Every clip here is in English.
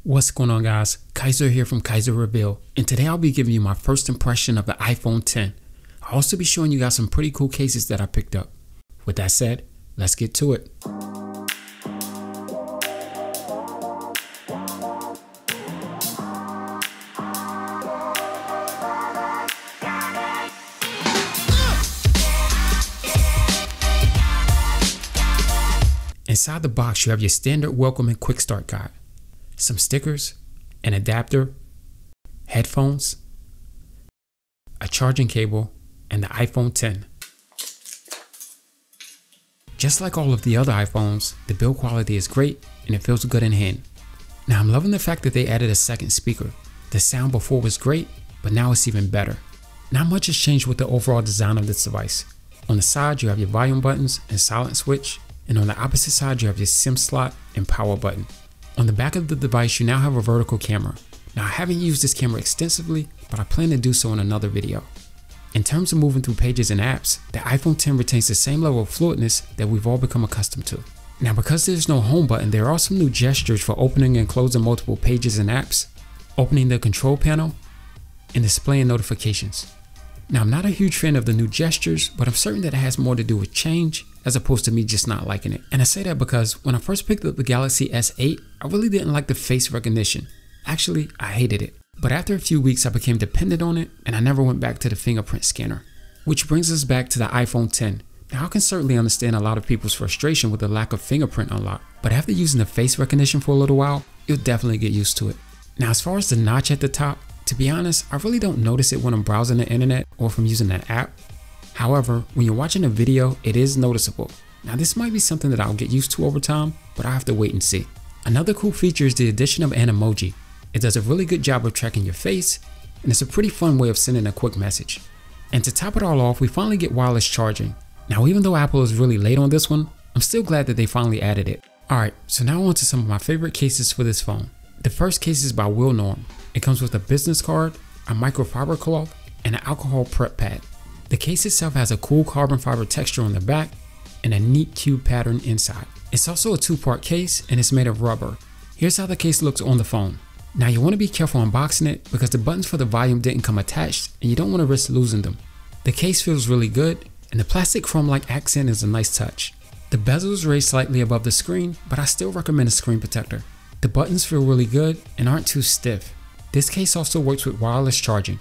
What's going on, guys? Keyser here from KeyserReveal, and today I'll be giving you my first impression of the iPhone 10. I'll also be showing you guys some pretty cool cases that I picked up. With that said, let's get to it. Inside the box, you have your standard welcome and quick start guide, some stickers, an adapter, headphones, a charging cable, and the iPhone 10. Just like all of the other iPhones, the build quality is great and it feels good in hand. Now I'm loving the fact that they added a second speaker. The sound before was great, but now it's even better. Not much has changed with the overall design of this device. On the side, you have your volume buttons and silent switch, and on the opposite side, you have your SIM slot and power button. On the back of the device, you now have a vertical camera. Now I haven't used this camera extensively, but I plan to do so in another video. In terms of moving through pages and apps, the iPhone 10 retains the same level of fluidness that we've all become accustomed to. Now because there's no home button, there are some new gestures for opening and closing multiple pages and apps, opening the control panel, and displaying notifications. Now I'm not a huge fan of the new gestures, but I'm certain that it has more to do with change as opposed to me just not liking it. And I say that because when I first picked up the Galaxy S8, I really didn't like the face recognition. Actually, I hated it. But after a few weeks, I became dependent on it and I never went back to the fingerprint scanner. Which brings us back to the iPhone 10. Now I can certainly understand a lot of people's frustration with the lack of fingerprint unlock, but after using the face recognition for a little while, you'll definitely get used to it. Now as far as the notch at the top, to be honest, I really don't notice it when I'm browsing the internet or from using an app. However, when you're watching a video, it is noticeable. Now this might be something that I'll get used to over time, but I'll have to wait and see. Another cool feature is the addition of an emoji. It does a really good job of tracking your face, and it's a pretty fun way of sending a quick message. And to top it all off, we finally get wireless charging. Now even though Apple is really late on this one, I'm still glad that they finally added it. Alright, so now on to some of my favorite cases for this phone. The first case is by Will Norm. It comes with a business card, a microfiber cloth, and an alcohol prep pad. The case itself has a cool carbon fiber texture on the back and a neat cube pattern inside. It's also a two-part case and it's made of rubber. Here's how the case looks on the phone. Now you want to be careful unboxing it because the buttons for the volume didn't come attached and you don't want to risk losing them. The case feels really good and the plastic chrome-like accent is a nice touch. The bezel is raised slightly above the screen, but I still recommend a screen protector. The buttons feel really good and aren't too stiff. This case also works with wireless charging.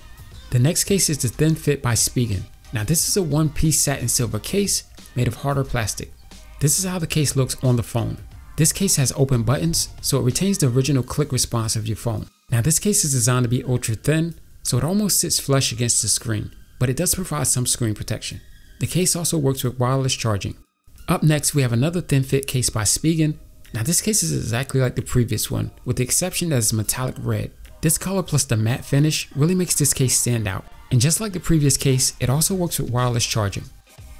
The next case is the Thin Fit by Spigen. Now this is a one-piece satin silver case made of harder plastic. This is how the case looks on the phone. This case has open buttons, so it retains the original click response of your phone. Now this case is designed to be ultra thin, so it almost sits flush against the screen, but it does provide some screen protection. The case also works with wireless charging. Up next, we have another Thin Fit case by Spigen. Now this case is exactly like the previous one, with the exception that it's metallic red. This color plus the matte finish really makes this case stand out. And just like the previous case, it also works with wireless charging.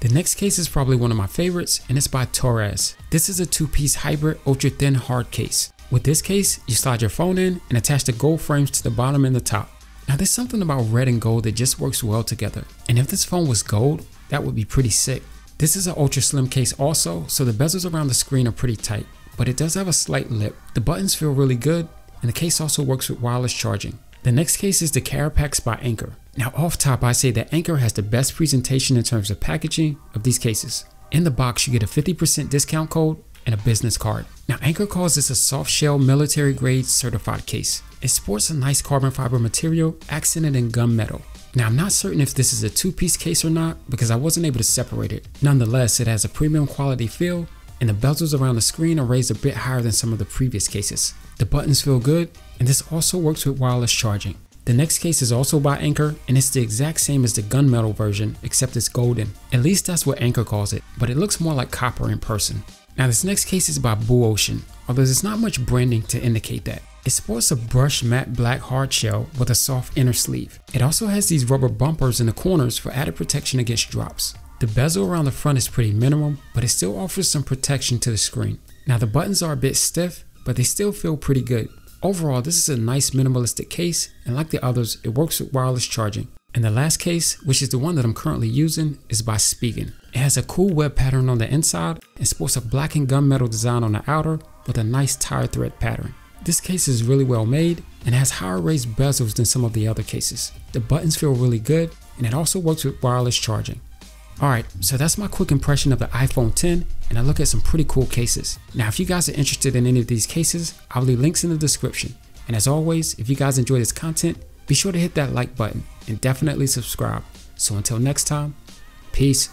The next case is probably one of my favorites and it's by Torres. This is a two-piece hybrid ultra thin hard case. With this case, you slide your phone in and attach the gold frames to the bottom and the top. Now there's something about red and gold that just works well together. And if this phone was gold, that would be pretty sick. This is an ultra slim case also, so the bezels around the screen are pretty tight, but it does have a slight lip. The buttons feel really good. And the case also works with wireless charging. The next case is the Karapaks Buy Anchor. Now off top, I say that Anchor has the best presentation in terms of packaging of these cases. In the box, you get a 50% discount code and a business card. Now Anchor calls this a soft shell military grade certified case. It sports a nice carbon fiber material accented in gunmetal. Now I'm not certain if this is a two-piece case or not because I wasn't able to separate it. Nonetheless, it has a premium quality feel and the bezels around the screen are raised a bit higher than some of the previous cases. The buttons feel good, and this also works with wireless charging. The next case is also by Anchor, and it's the exact same as the gunmetal version, except it's golden. At least that's what Anchor calls it, but it looks more like copper in person. Now this next case is by Blue Ocean, although there's not much branding to indicate that. It sports a brushed matte black hard shell with a soft inner sleeve. It also has these rubber bumpers in the corners for added protection against drops. The bezel around the front is pretty minimal, but it still offers some protection to the screen. Now the buttons are a bit stiff, but they still feel pretty good. Overall, this is a nice minimalistic case, and like the others, it works with wireless charging. And the last case, which is the one that I'm currently using, is by Spigen. It has a cool web pattern on the inside and sports a black and gunmetal design on the outer with a nice tire thread pattern. This case is really well made and has higher raised bezels than some of the other cases. The buttons feel really good, and it also works with wireless charging. Alright, so that's my quick impression of the iPhone 10 and a look at some pretty cool cases. Now if you guys are interested in any of these cases, I'll leave links in the description. And as always, if you guys enjoy this content, be sure to hit that like button and definitely subscribe. So until next time, peace.